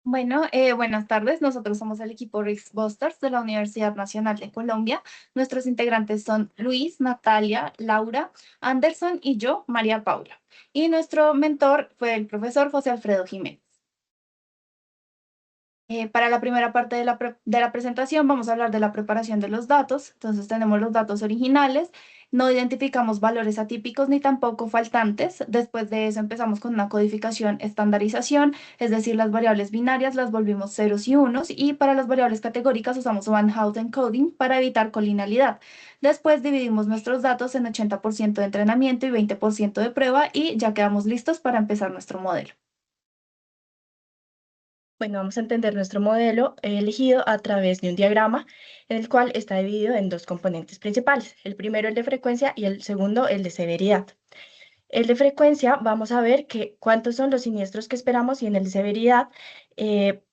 Bueno, buenas tardes. Nosotros somos el equipo Risk Busters de la Universidad Nacional de Colombia. Nuestros integrantes son Luis, Natalia, Laura, Anderson y yo, María Paula. Y nuestro mentor fue el profesor José Alfredo Jiménez. Para la primera parte de la presentación vamos a hablar de la preparación de los datos. Entonces tenemos los datos originales, no identificamos valores atípicos ni tampoco faltantes. Después de eso empezamos con una codificación estandarización, es decir, las variables binarias las volvimos ceros y unos y para las variables categóricas usamos Van Hout encoding para evitar colinealidad. Después dividimos nuestros datos en 80% de entrenamiento y 20% de prueba y ya quedamos listos para empezar nuestro modelo. Bueno, vamos a entender nuestro modelo elegido a través de un diagrama en el cual está dividido en dos componentes principales. El primero el de frecuencia y el segundo el de severidad. El de frecuencia vamos a ver cuántos son los siniestros que esperamos y en el de severidad que,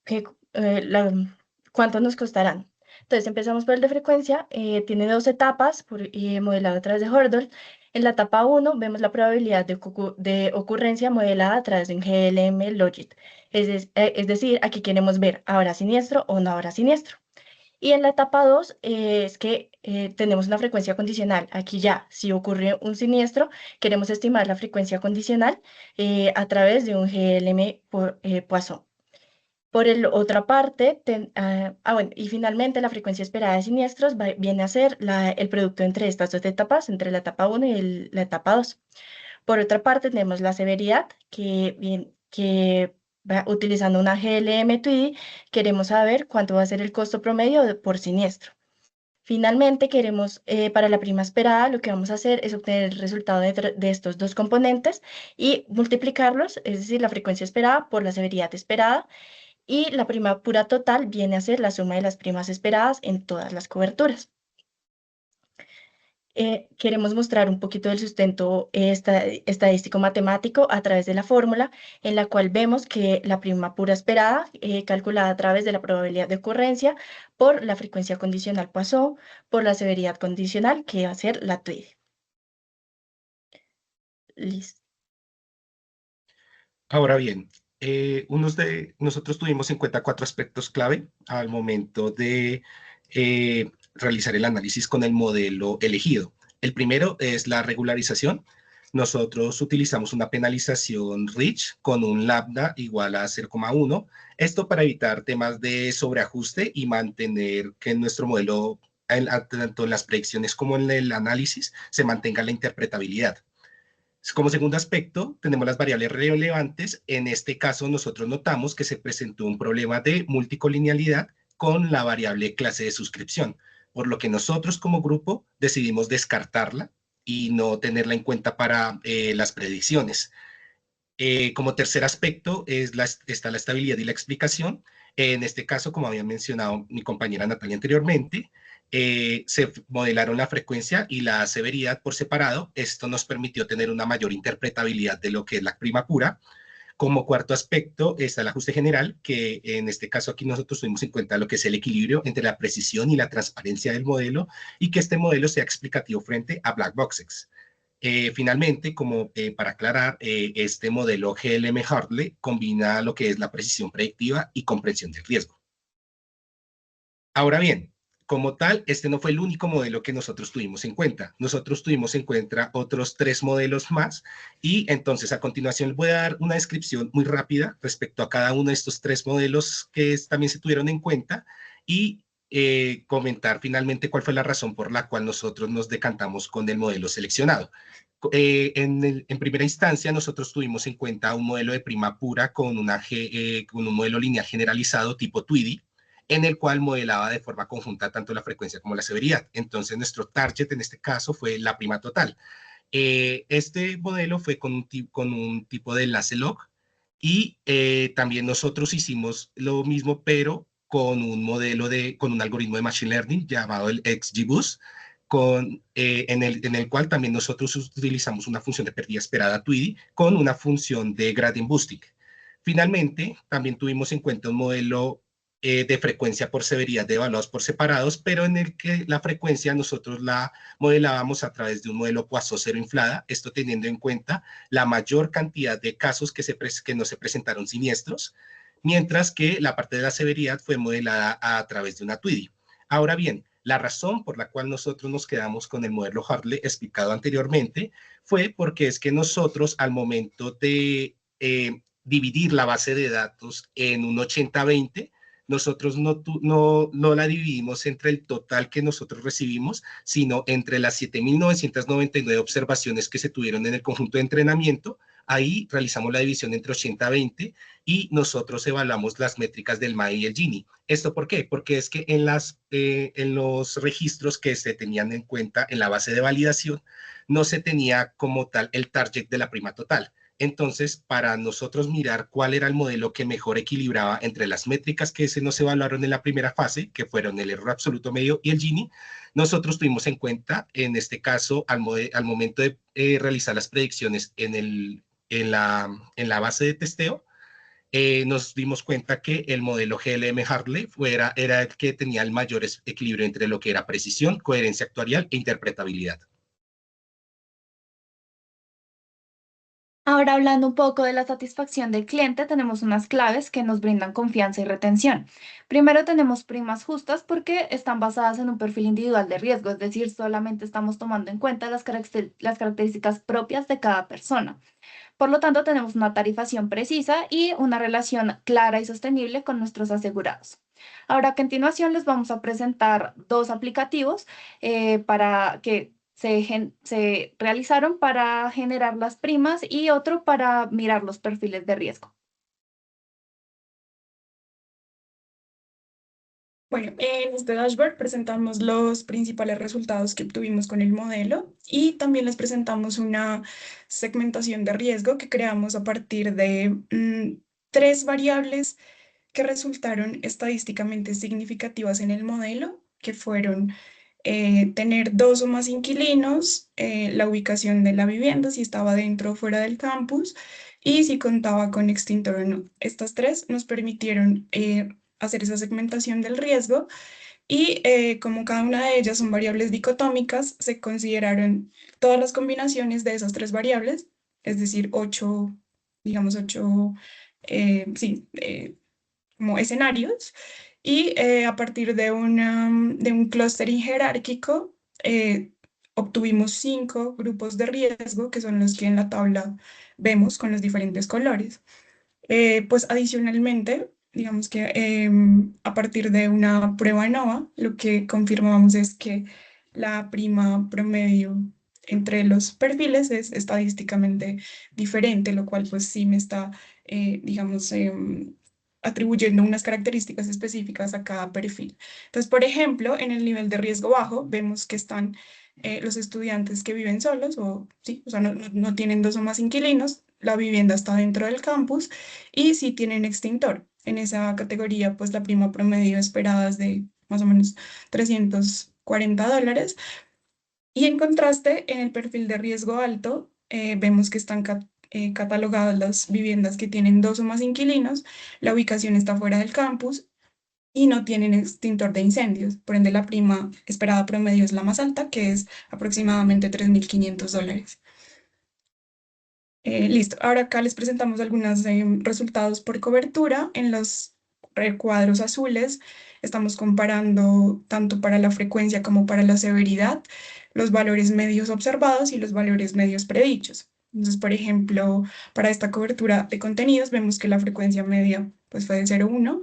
cuántos nos costarán. Entonces empezamos por el de frecuencia, tiene dos etapas modelado a través de Hurdle. En la etapa 1 vemos la probabilidad de ocurrencia modelada a través de un GLM Logit. Es decir, aquí queremos ver, ¿habrá siniestro o no habrá siniestro? Y en la etapa 2 es que tenemos una frecuencia condicional. Aquí ya, si ocurre un siniestro, queremos estimar la frecuencia condicional a través de un GLM Poisson. Por el otra parte, bueno, y finalmente la frecuencia esperada de siniestros viene a ser el producto entre estas dos etapas, entre la etapa 1 y la etapa 2. Por otra parte, tenemos la severidad, utilizando una GLM TWIDY, queremos saber cuánto va a ser el costo promedio por siniestro. Finalmente, para la prima esperada, lo que vamos a hacer es obtener el resultado de estos dos componentes y multiplicarlos, es decir, la frecuencia esperada por la severidad esperada, y la prima pura total viene a ser la suma de las primas esperadas en todas las coberturas. Queremos mostrar un poquito del sustento estadístico matemático a través de la fórmula en la cual vemos que la prima pura esperada, calculada a través de la probabilidad de ocurrencia por la frecuencia condicional Poisson, por la severidad condicional, que va a ser la TWID. Listo. Ahora bien, nosotros tuvimos en cuenta cuatro aspectos clave al momento de realizar el análisis con el modelo elegido. El primero es la regularización. Nosotros utilizamos una penalización Rich con un lambda igual a 0,1. Esto para evitar temas de sobreajuste y mantener que nuestro modelo, tanto en las predicciones como en el análisis, se mantenga la interpretabilidad. Como segundo aspecto, tenemos las variables relevantes. En este caso, nosotros notamos que se presentó un problema de multicolinealidad con la variable clase de suscripción, por lo que nosotros como grupo decidimos descartarla y no tenerla en cuenta para las predicciones. Como tercer aspecto está la estabilidad y la explicación. En este caso, como había mencionado mi compañera Natalia anteriormente, se modelaron la frecuencia y la severidad por separado. Esto nos permitió tener una mayor interpretabilidad de lo que es la prima pura. Como cuarto aspecto está el ajuste general, que en este caso aquí nosotros tuvimos en cuenta lo que es el equilibrio entre la precisión y la transparencia del modelo y que este modelo sea explicativo frente a black boxes. Finalmente, como para aclarar, este modelo GLM Hartley combina lo que es la precisión predictiva y comprensión del riesgo. Ahora bien, como tal, este no fue el único modelo que nosotros tuvimos en cuenta. Nosotros tuvimos en cuenta otros 3 modelos más y entonces a continuación les voy a dar una descripción muy rápida respecto a cada uno de estos 3 modelos que también se tuvieron en cuenta y comentar finalmente cuál fue la razón por la cual nosotros nos decantamos con el modelo seleccionado. En primera instancia, nosotros tuvimos en cuenta un modelo de prima pura con un modelo lineal generalizado tipo TWIDY, en el cual modelaba de forma conjunta tanto la frecuencia como la severidad. Entonces, nuestro target en este caso fue la prima total. Este modelo fue con un tipo de enlace log y también nosotros hicimos lo mismo, pero con con un algoritmo de Machine Learning llamado el XGBoost, en el cual también nosotros utilizamos una función de pérdida esperada TWIDY con una función de gradient boosting. Finalmente, también tuvimos en cuenta un modelo de frecuencia por severidad de evaluados por separados, pero en el que la frecuencia nosotros la modelábamos a través de un modelo Poisson cero inflada, esto teniendo en cuenta la mayor cantidad de casos que no se presentaron siniestros, mientras que la parte de la severidad fue modelada a través de una TWIDY. Ahora bien, la razón por la cual nosotros nos quedamos con el modelo Hartley explicado anteriormente fue porque es que nosotros al momento de dividir la base de datos en un 80-20, nosotros no la dividimos entre el total que nosotros recibimos, sino entre las 7.999 observaciones que se tuvieron en el conjunto de entrenamiento. Ahí realizamos la división entre 80-20 y nosotros evaluamos las métricas del MAE y el Gini. ¿Esto por qué? Porque es que en los registros que se tenían en cuenta en la base de validación, no se tenía como tal el target de la prima total. Entonces, para nosotros mirar cuál era el modelo que mejor equilibraba entre las métricas que se nos evaluaron en la primera fase, que fueron el error absoluto medio y el Gini, nosotros tuvimos en cuenta, en este caso, al momento de realizar las predicciones en la base de testeo, nos dimos cuenta que el modelo GLM Hartley era el que tenía el mayor equilibrio entre lo que era precisión, coherencia actuarial e interpretabilidad. Ahora hablando un poco de la satisfacción del cliente, tenemos unas claves que nos brindan confianza y retención. Primero tenemos primas justas porque están basadas en un perfil individual de riesgo, es decir, solamente estamos tomando en cuenta las características propias de cada persona. Por lo tanto, tenemos una tarifación precisa y una relación clara y sostenible con nuestros asegurados. Ahora, a continuación, les vamos a presentar dos aplicativos para que se realizaron para generar las primas y otro para mirar los perfiles de riesgo. Bueno, en este dashboard presentamos los principales resultados que obtuvimos con el modelo y también les presentamos una segmentación de riesgo que creamos a partir de tres variables que resultaron estadísticamente significativas en el modelo, que fueron tener dos o más inquilinos, la ubicación de la vivienda, si estaba dentro o fuera del campus, y si contaba con extintor o no. Estas tres nos permitieron hacer esa segmentación del riesgo y como cada una de ellas son variables dicotómicas, se consideraron todas las combinaciones de esas tres variables, es decir, ocho, digamos, ocho, sí, como escenarios y a partir de un clustering jerárquico obtuvimos 5 grupos de riesgo que son los que en la tabla vemos con los diferentes colores. Pues adicionalmente, digamos que a partir de una prueba NOVA, lo que confirmamos es que la prima promedio entre los perfiles es estadísticamente diferente, lo cual pues sí me está, digamos, atribuyendo unas características específicas a cada perfil. Entonces, por ejemplo, en el nivel de riesgo bajo, vemos que están los estudiantes que viven solos o, sí, o sea, no tienen dos o más inquilinos, la vivienda está dentro del campus y sí tienen extintor. En esa categoría, pues la prima promedio esperada es de más o menos $340. Y en contraste, en el perfil de riesgo alto, vemos que están catalogadas las viviendas que tienen dos o más inquilinos, la ubicación está fuera del campus y no tienen extintor de incendios. Por ende, la prima esperada promedio es la más alta, que es aproximadamente $3.500. Listo. Ahora acá les presentamos algunos resultados por cobertura. En los recuadros azules estamos comparando tanto para la frecuencia como para la severidad los valores medios observados y los valores medios predichos. Entonces, por ejemplo, para esta cobertura de contenidos vemos que la frecuencia media pues, fue de 0,1,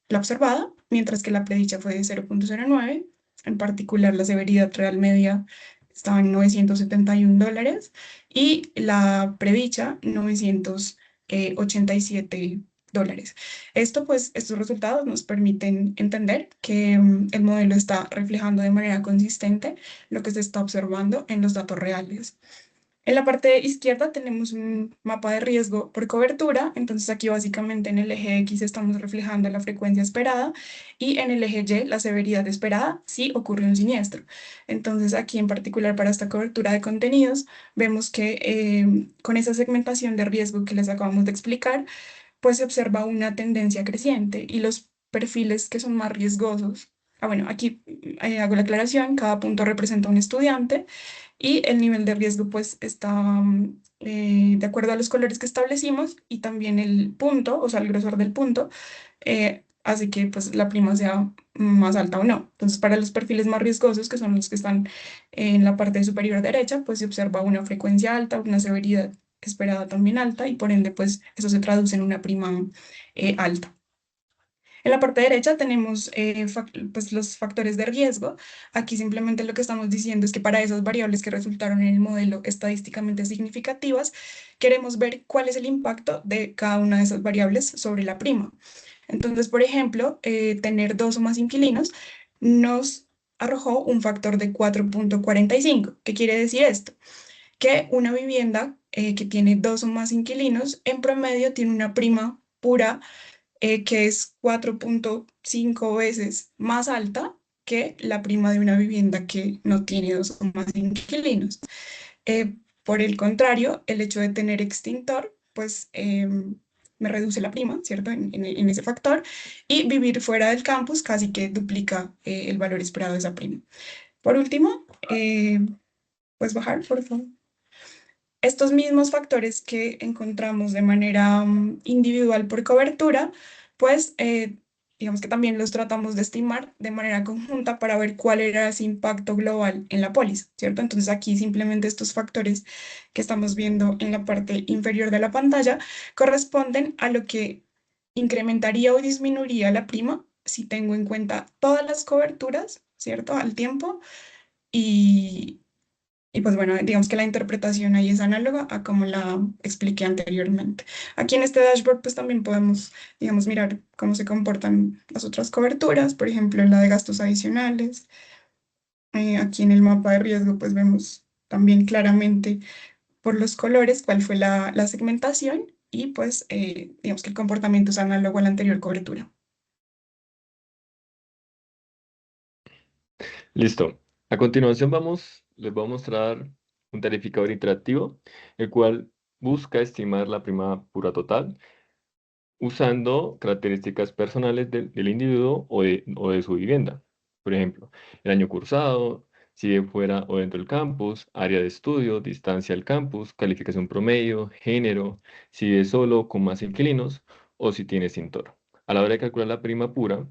la observada, mientras que la predicha fue de 0,09. En particular, la severidad real media estaba en $971 y la predicha $987. Esto, pues, estos resultados nos permiten entender que el modelo está reflejando de manera consistente lo que se está observando en los datos reales. En la parte izquierda tenemos un mapa de riesgo por cobertura, entonces aquí básicamente en el eje X estamos reflejando la frecuencia esperada y en el eje Y la severidad esperada si ocurre un siniestro. Entonces aquí en particular para esta cobertura de contenidos vemos que con esa segmentación de riesgo que les acabamos de explicar, pues se observa una tendencia creciente y los perfiles que son más riesgosos. Bueno, aquí hago la aclaración, cada punto representa un estudiante y el nivel de riesgo pues está de acuerdo a los colores que establecimos y también el punto, o sea, el grosor del punto, hace que pues la prima sea más alta o no. Entonces, para los perfiles más riesgosos, que son los que están en la parte superior derecha, pues se observa una frecuencia alta, una severidad esperada también alta y por ende pues eso se traduce en una prima alta. En la parte derecha tenemos pues, los factores de riesgo. Aquí simplemente lo que estamos diciendo es que para esas variables que resultaron en el modelo estadísticamente significativas, queremos ver cuál es el impacto de cada una de esas variables sobre la prima. Entonces, por ejemplo, tener dos o más inquilinos nos arrojó un factor de 4,45. ¿Qué quiere decir esto? Que una vivienda que tiene dos o más inquilinos en promedio tiene una prima pura que es 4,5 veces más alta que la prima de una vivienda que no tiene dos o más inquilinos. Por el contrario, el hecho de tener extintor, pues me reduce la prima, ¿cierto? En ese factor. Y vivir fuera del campus casi que duplica el valor esperado de esa prima. Por último, ¿puedes bajar, por favor? Estos mismos factores que encontramos de manera individual por cobertura, pues digamos que también los tratamos de estimar de manera conjunta para ver cuál era ese impacto global en la póliza, ¿cierto? Entonces aquí simplemente estos factores que estamos viendo en la parte inferior de la pantalla corresponden a lo que incrementaría o disminuiría la prima si tengo en cuenta todas las coberturas, ¿cierto? Al tiempo y pues bueno, digamos que la interpretación ahí es análoga a como la expliqué anteriormente. Aquí en este dashboard pues también podemos, digamos, mirar cómo se comportan las otras coberturas, por ejemplo, la de gastos adicionales. Aquí en el mapa de riesgo pues vemos también claramente por los colores cuál fue la segmentación y pues digamos que el comportamiento es análogo a la anterior cobertura. Listo. A continuación les voy a mostrar un tarificador interactivo, el cual busca estimar la prima pura total usando características personales del individuo o de su vivienda. Por ejemplo, el año cursado, si vive fuera o dentro del campus, área de estudio, distancia al campus, calificación promedio, género, si vive solo o con más inquilinos o si tiene cintor. A la hora de calcular la prima pura,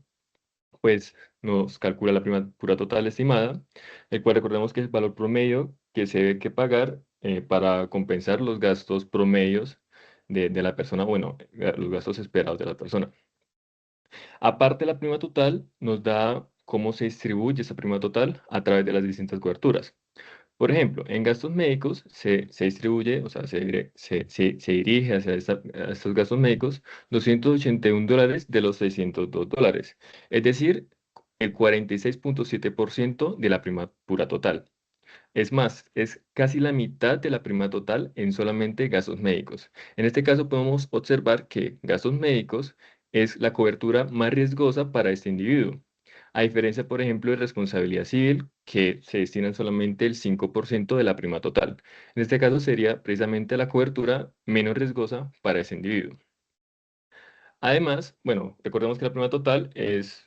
pues nos calcula la prima pura total estimada, el cual recordemos que es el valor promedio que se debe que pagar para compensar los gastos promedios de la persona, bueno, los gastos esperados de la persona. Aparte, la prima total nos da cómo se distribuye esa prima total a través de las distintas coberturas. Por ejemplo, en gastos médicos se distribuye, o sea, se dirige hacia a estos gastos médicos $281 de los $602. Es decir, el 46,7% de la prima pura total. Es más, es casi la mitad de la prima total en solamente gastos médicos. En este caso podemos observar que gastos médicos es la cobertura más riesgosa para este individuo. A diferencia, por ejemplo, de responsabilidad civil, que se destinan solamente el 5% de la prima total. En este caso sería precisamente la cobertura menos riesgosa para ese individuo. Además, bueno, recordemos que la prima total es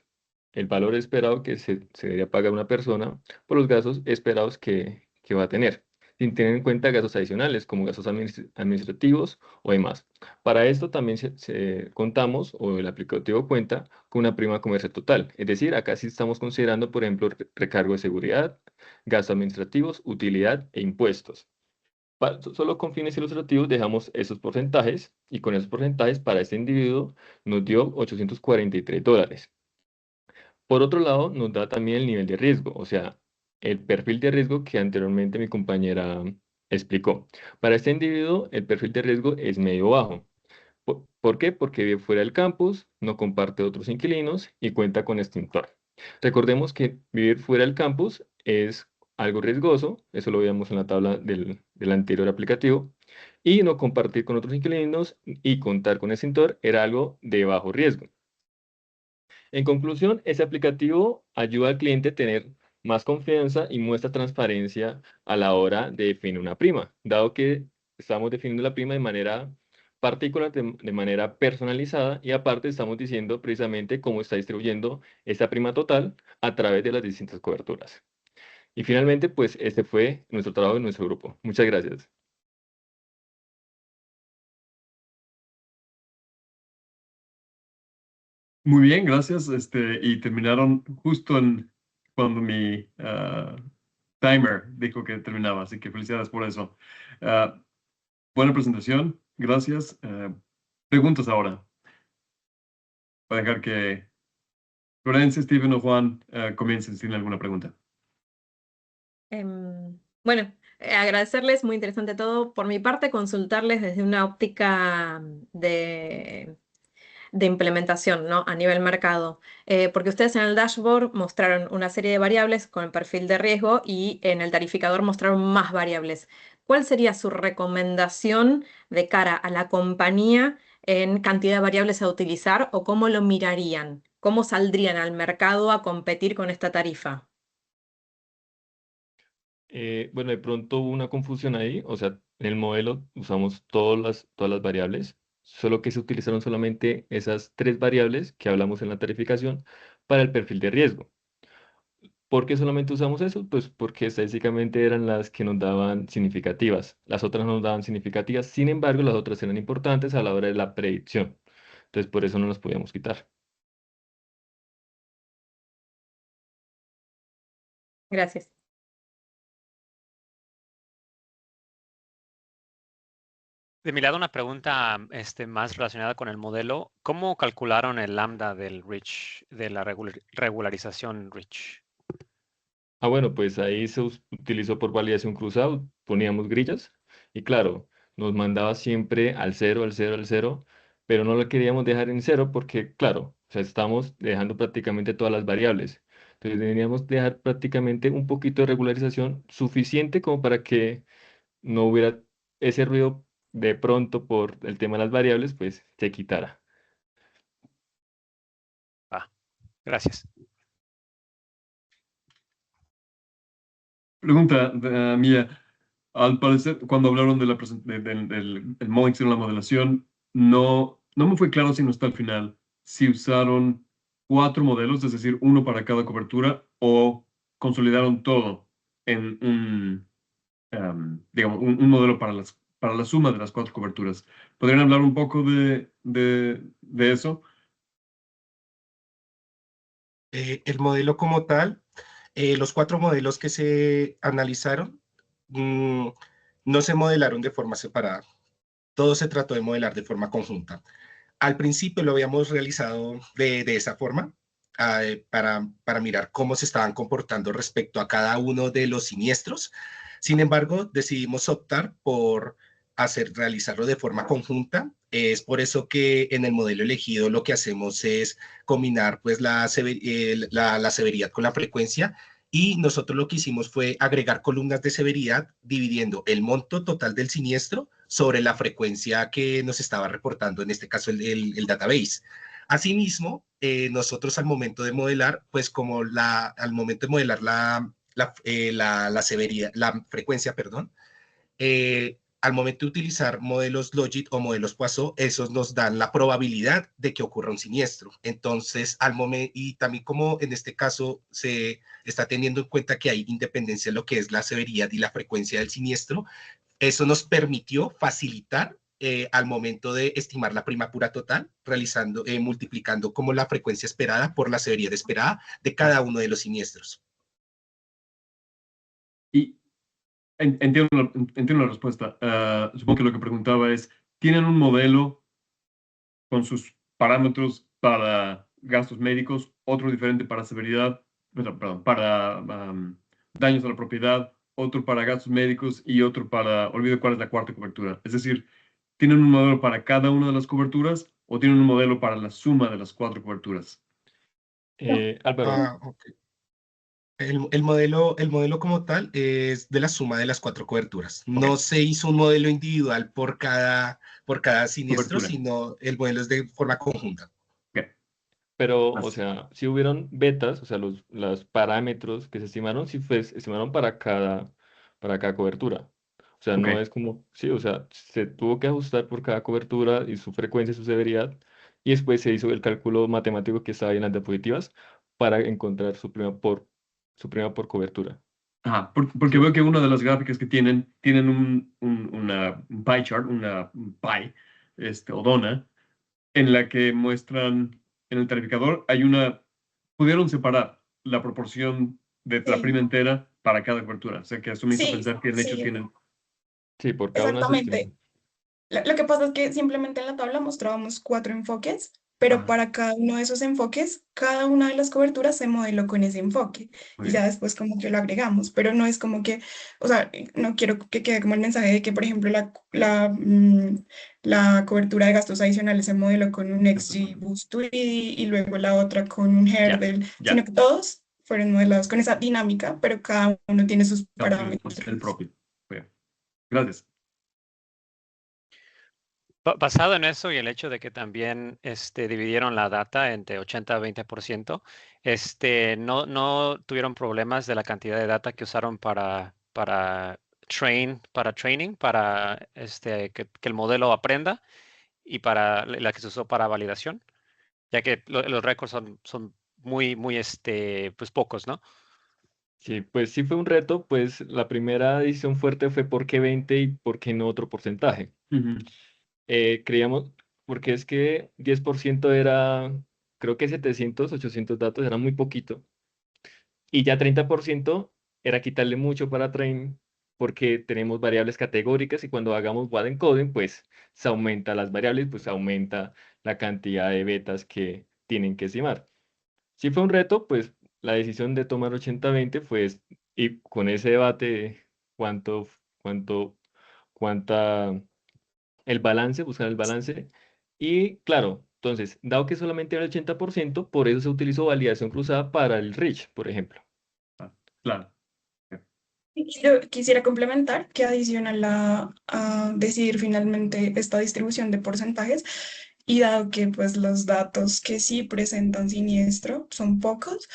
el valor esperado que se debería pagar una persona por los gastos esperados que va a tener, sin tener en cuenta gastos adicionales como gastos administrativos o demás. Para esto también contamos, o el aplicativo cuenta, con una prima comercial total. Es decir, acá sí estamos considerando, por ejemplo, recargo de seguridad, gastos administrativos, utilidad e impuestos. Solo con fines ilustrativos dejamos esos porcentajes y con esos porcentajes para este individuo nos dio $843. Por otro lado, nos da también el nivel de riesgo, o sea, el perfil de riesgo que anteriormente mi compañera explicó. Para este individuo, el perfil de riesgo es medio bajo. ¿Por qué? Porque vive fuera del campus, no comparte otros inquilinos y cuenta con extintor. Recordemos que vivir fuera del campus es algo riesgoso, eso lo veíamos en la tabla del anterior aplicativo, y no compartir con otros inquilinos y contar con extintor era algo de bajo riesgo. En conclusión, ese aplicativo ayuda al cliente a tener más confianza y muestra transparencia a la hora de definir una prima, dado que estamos definiendo la prima de manera particular, de manera personalizada, y aparte estamos diciendo precisamente cómo está distribuyendo esta prima total a través de las distintas coberturas. Y finalmente, pues este fue nuestro trabajo en nuestro grupo. Muchas gracias. Muy bien, gracias. Y terminaron justo cuando mi timer dijo que terminaba, así que felicidades por eso. Ah, buena presentación, gracias. Preguntas ahora. Voy a dejar que Florencia, Steven o Juan comiencen si tienen alguna pregunta. Bueno, agradecerles, muy interesante todo. Por mi parte, consultarles desde una óptica de implementación, ¿no? A nivel mercado. Porque ustedes en el dashboard mostraron una serie de variables con el perfil de riesgo y en el tarificador mostraron más variables. ¿Cuál sería su recomendación de cara a la compañía en cantidad de variables a utilizar o cómo lo mirarían? ¿Cómo saldrían al mercado a competir con esta tarifa? Bueno, de pronto hubo una confusión ahí, o sea, en el modelo usamos todas las variables, solo que se utilizaron solamente esas 3 variables que hablamos en la tarificación para el perfil de riesgo. ¿Por qué solamente usamos eso? Pues porque estadísticamente eran las que nos daban significativas. Las otras no nos daban significativas, sin embargo, las otras eran importantes a la hora de la predicción. Entonces, por eso no las podíamos quitar. Gracias. De mi lado, una pregunta más relacionada con el modelo. ¿Cómo calcularon el lambda del REACH, de la regularización REACH? Bueno, pues ahí se utilizó por validación cruzada, poníamos grillas y claro, nos mandaba siempre al cero, al cero, al cero, pero no lo queríamos dejar en cero porque, claro, o sea, estamos dejando prácticamente todas las variables. Entonces deberíamos dejar prácticamente un poquito de regularización suficiente como para que no hubiera ese ruido de pronto por el tema de las variables, pues se quitara. Gracias. Pregunta mía. Al parecer, cuando hablaron de del el modeling o la modelación, no me fue claro si no está al final, si usaron 4 modelos, es decir, uno para cada cobertura, o consolidaron todo en digamos, un modelo para la suma de las 4 coberturas. ¿Podrían hablar un poco de eso? El modelo como tal, los 4 modelos que se analizaron, no se modelaron de forma separada. Todo se trató de modelar de forma conjunta. Al principio lo habíamos realizado de esa forma, para mirar cómo se estaban comportando respecto a cada uno de los siniestros. Sin embargo, decidimos optar por realizarlo de forma conjunta. Es por eso que en el modelo elegido lo que hacemos es combinar pues la severidad con la frecuencia, y nosotros lo que hicimos fue agregar columnas de severidad dividiendo el monto total del siniestro sobre la frecuencia que nos estaba reportando, en este caso el database. Asimismo, nosotros al momento de modelar, pues como al momento de modelar la severidad, la frecuencia, perdón, al momento de utilizar modelos Logit o modelos Poisson, esos nos dan la probabilidad de que ocurra un siniestro. Entonces, al momento, y también como en este caso se está teniendo en cuenta que hay independencia en lo que es la severidad y la frecuencia del siniestro, eso nos permitió facilitar al momento de estimar la prima pura total, multiplicando como la frecuencia esperada por la severidad esperada de cada uno de los siniestros. Y entiendo la respuesta. Supongo que lo que preguntaba es, ¿tienen un modelo con sus parámetros para gastos médicos, otro diferente para severidad, perdón, para daños a la propiedad, otro para gastos médicos y otro para, olvido cuál es la cuarta cobertura? Es decir, ¿tienen un modelo para cada una de las coberturas o tienen un modelo para la suma de las 4 coberturas? Álvaro, Okay. El modelo como tal es de la suma de las 4 coberturas. No se hizo un modelo individual por cada siniestro, Cobertura. sino el modelo es de forma conjunta. Okay. pero, o Gracias. sea, si hubieron betas, o sea, los parámetros que se estimaron, sí se estimaron para cada cobertura. O sea, no Ok. es como, sí, o sea, se tuvo que ajustar por cada cobertura y su frecuencia y su severidad, y después se hizo el cálculo matemático que estaba ahí en las diapositivas para encontrar su prima por cobertura. Ajá, porque veo que una de las gráficas que tienen un pie chart, un pie, o dona, en la que muestran en el tarificador, pudieron separar la proporción de la prima Sí, entera para cada cobertura. O sea que eso me hizo sí, pensar que de hecho sí, tienen. Sí, por cada una se estima. exactamente. Lo que pasa es que simplemente en la tabla mostrábamos 4 enfoques, pero Ajá, para cada uno de esos enfoques, cada una de las coberturas se modeló con ese enfoque muy y ya bien. después como que lo agregamos, pero no es como que, o sea, no quiero que quede como el mensaje de que, por ejemplo, la cobertura de gastos adicionales se modeló con un XG Boost 2D y luego la otra con un Ya, Hurdle, sino ya. que todos fueron modelados con esa dinámica, pero cada uno tiene sus Cada uno tiene el parámetros. propio. Muy bien. Gracias. Basado en eso y el hecho de que también dividieron la data entre 80 a 20%, no tuvieron problemas de la cantidad de data que usaron para training, para que el modelo aprenda y para la que se usó para validación, ya que los récords son muy, pues pocos, ¿no? Sí, pues sí fue un reto, pues la primera decisión fuerte fue por qué 20 y por qué no otro porcentaje. Ujú. Creíamos, porque es que 10% era, creo que 700, 800 datos, era muy poquito. Y ya 30% era quitarle mucho para training, porque tenemos variables categóricas y cuando hagamos bad encoding, pues se aumenta las variables, pues aumenta la cantidad de betas que tienen que estimar. Si fue un reto, pues la decisión de tomar 80-20 fue, y con ese debate de cuánto, cuánta, el balance, buscar el balance. Y claro, entonces, dado que solamente era el 80%, por eso se utilizó validación cruzada para el reach, por ejemplo. Ah, claro. Y yo quisiera complementar que adicional a decidir finalmente esta distribución de porcentajes, y dado que pues los datos que sí presentan siniestro son pocos,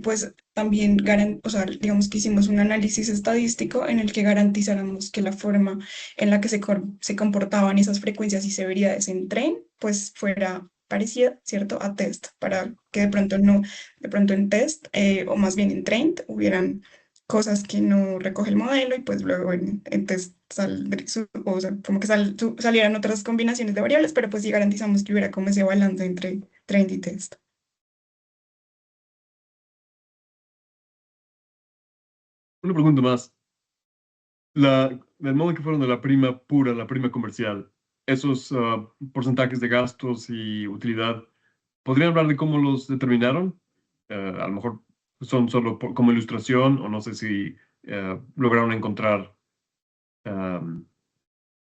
pues también o sea, digamos que hicimos un análisis estadístico en el que garantizáramos que la forma en la que se comportaban esas frecuencias y severidades en tren pues fuera parecida, ¿cierto?, a test, para que de pronto no, de pronto en test, o más bien en trained, hubieran cosas que no recoge el modelo y pues luego en test o sea, como que salieran otras combinaciones de variables, pero pues sí garantizamos que hubiera como ese balance entre trend y test. Una pregunta más. Del modo que fueron de la prima pura, la prima comercial, esos porcentajes de gastos y utilidad, ¿podrían hablar de cómo los determinaron? A lo mejor son solo como ilustración o no sé si lograron encontrar um,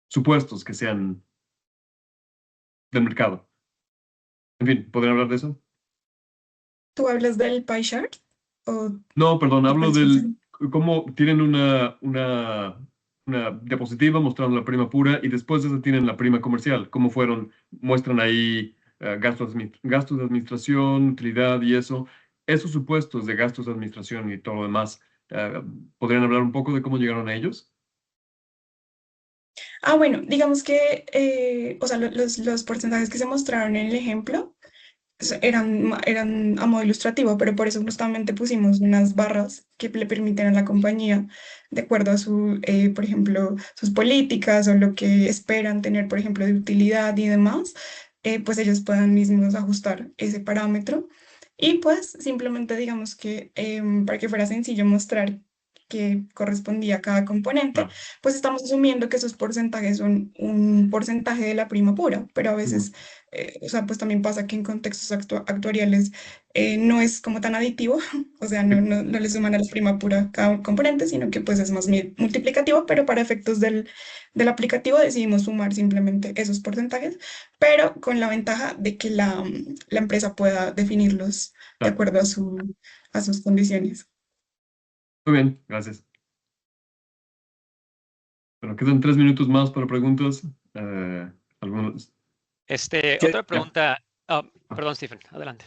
supuestos que sean del mercado. En fin, ¿podrían hablar de eso? ¿Tú hablas del pie chart o No, perdón, de hablo cuál del específico? cómo tienen una diapositiva mostrando la prima pura y después de eso tienen la prima comercial. ¿Cómo fueron? Muestran ahí gastos de administración, utilidad y eso. Esos supuestos de gastos de administración y todo lo demás, ¿podrían hablar un poco de cómo llegaron a ellos? Bueno, digamos que, o sea, los porcentajes que se mostraron en el ejemplo eran a modo ilustrativo, pero por eso justamente pusimos unas barras que le permiten a la compañía, de acuerdo a por ejemplo, sus políticas o lo que esperan tener, por ejemplo, de utilidad y demás, pues ellos puedan mismos ajustar ese parámetro. Y pues simplemente digamos que para que fuera sencillo mostrar que correspondía a cada componente, Claro. pues estamos asumiendo que esos porcentajes son un porcentaje de la prima pura, pero a Ujú. veces o sea, pues también pasa que en contextos actuariales no es como tan aditivo, o sea, Sí, no le suman a la prima pura cada componente, sino que pues es más multiplicativo, pero para efectos del aplicativo decidimos sumar simplemente esos porcentajes, pero con la ventaja de que la empresa pueda definirlos de claro. acuerdo a sus condiciones. Muy bien, gracias. Bueno, quedan 3 minutos más para preguntas. Algunos. Yo- Otra Ya. pregunta. Perdón, Stephen, adelante.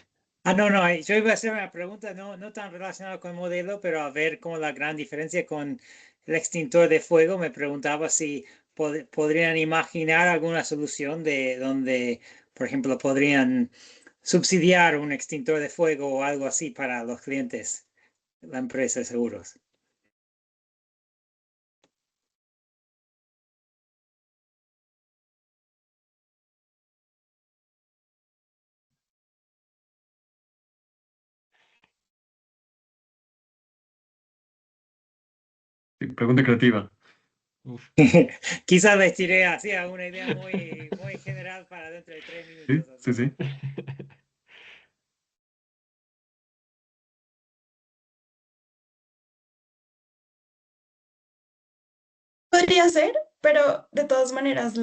no, no, yo iba a hacer una pregunta no tan relacionada con el modelo, pero a ver cómo la gran diferencia con el extintor de fuego. Me preguntaba si podrían imaginar alguna solución de donde, por ejemplo, podrían subsidiar un extintor de fuego o algo así para los clientes, la empresa de seguros. Sí, pregunta creativa. Uf, Quizás les tiré así a una idea muy, muy general para dentro de 3 Sí, minutos. sí, sí. Podría ser, pero de todas maneras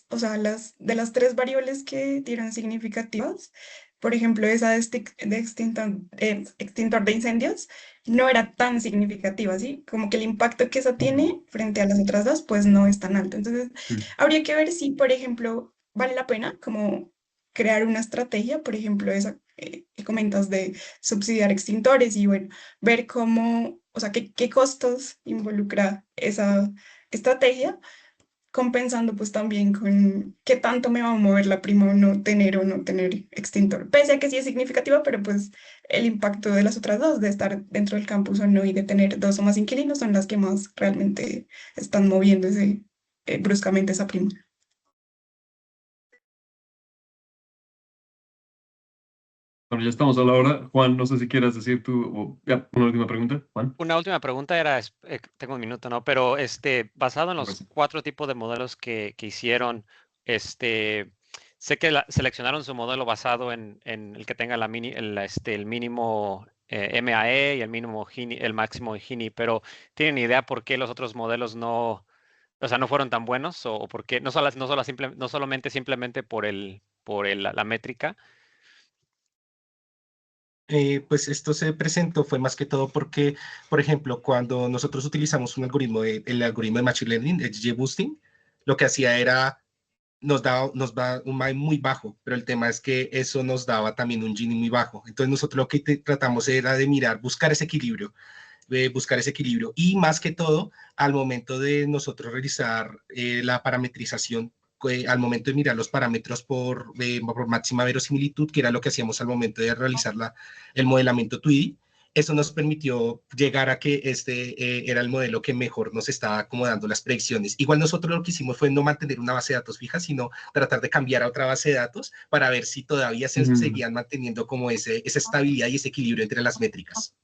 o sea, de las tres variables que dieron significativas, por ejemplo, esa de extintor de incendios, no era tan significativa, ¿sí? Como que el impacto que esa tiene frente a las otras dos, pues no es tan alto. Entonces, Mm. habría que ver si, por ejemplo, vale la pena como crear una estrategia, por ejemplo, esa que comentas de subsidiar extintores y bueno, ver cómo, o sea, qué costos involucra esa estrategia, compensando pues también con qué tanto me va a mover la prima o no tener extintor. Pese a que sí es significativa, pero pues el impacto de las otras dos, de estar dentro del campus o no y de tener dos o más inquilinos, son las que más realmente están moviéndose bruscamente esa prima. Bueno, ya estamos a la hora. Juan, no sé si quieras decir tú, ya, una última pregunta, Juan. Una última pregunta era, tengo un minuto, ¿no? Pero basado en Me los parece. 4 tipos de modelos que hicieron, sé que seleccionaron su modelo basado en el que tenga el mínimo MAE y el mínimo Gini, el máximo Gini, pero ¿tienen idea por qué los otros modelos no, o sea, no fueron tan buenos o por qué, no solamente simplemente por la métrica? Pues esto se presentó fue más que todo porque, por ejemplo, cuando nosotros utilizamos un algoritmo, el algoritmo de Machine Learning, el XGBoosting, lo que hacía era, nos da un MAE muy bajo, pero el tema es que eso nos daba también un Gini muy bajo. Entonces nosotros lo que tratamos era de mirar, buscar ese equilibrio y más que todo, al momento de nosotros realizar la parametrización, al momento de mirar los parámetros por máxima verosimilitud, que era lo que hacíamos al momento de realizar el modelamiento 2D, eso nos permitió llegar a que era el modelo que mejor nos estaba acomodando las predicciones. Igual nosotros lo que hicimos fue no mantener una base de datos fija, sino tratar de cambiar a otra base de datos para ver si todavía se seguían manteniendo como esa estabilidad y ese equilibrio entre las métricas.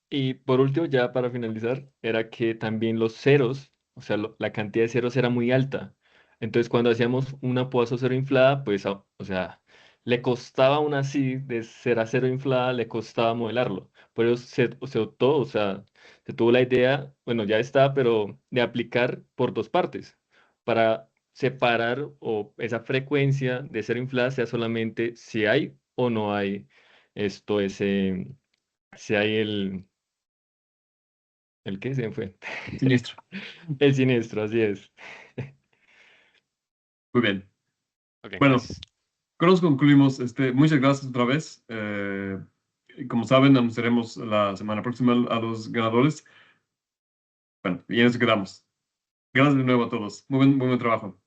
Y por último, ya para finalizar, era que también los ceros, o sea, la cantidad de ceros era muy alta. Entonces, cuando hacíamos una Poisson cero inflada, pues, o sea, le costaba aún así de ser a cero inflada, le costaba modelarlo. Por eso se optó, o sea, se tuvo la idea, bueno, ya está, pero de aplicar por dos partes, para separar o esa frecuencia de cero inflada sea solamente si hay o no hay si hay ¿el qué se me fue? Siniestro. El siniestro, así es. Muy bien. Ok, Bueno, gracias. con eso concluimos. Muchas gracias otra vez. Y como saben, anunciaremos la semana próxima a los ganadores. Bueno, y en eso quedamos. Gracias de nuevo a todos. Muy buen trabajo.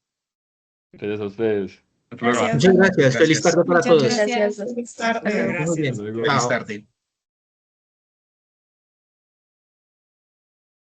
Gracias a ustedes. Hasta luego. Gracias. Muchas gracias. Feliz Gracias. tarde para Muchas todos. gracias. Gracias. Feliz tarde. Muy bien. Gracias. Hasta luego. Feliz Chao. tarde.